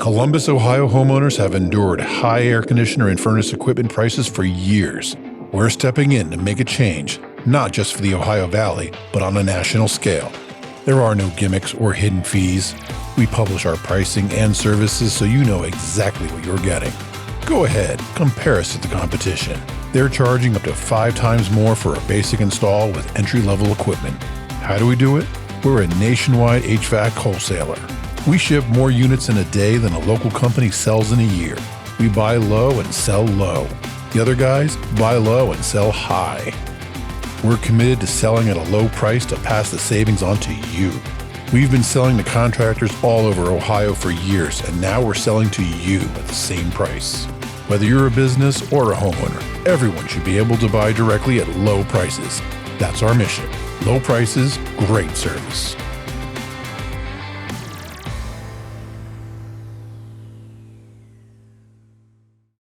Columbus, Ohio homeowners have endured high air conditioner and furnace equipment prices for years. We're stepping in to make a change, not just for the Ohio Valley, but on a national scale. There are no gimmicks or hidden fees. We publish our pricing and services so you know exactly what you're getting. Go ahead, compare us to the competition. They're charging up to 5 times more for a basic install with entry-level equipment. How do we do it? We're a nationwide HVAC wholesaler. We ship more units in a day than a local company sells in a year. We buy low and sell low. The other guys buy low and sell high. We're committed to selling at a low price to pass the savings on to you. We've been selling to contractors all over Ohio for years, and now we're selling to you at the same price. Whether you're a business or a homeowner, everyone should be able to buy directly at low prices. That's our mission. Low prices, great service.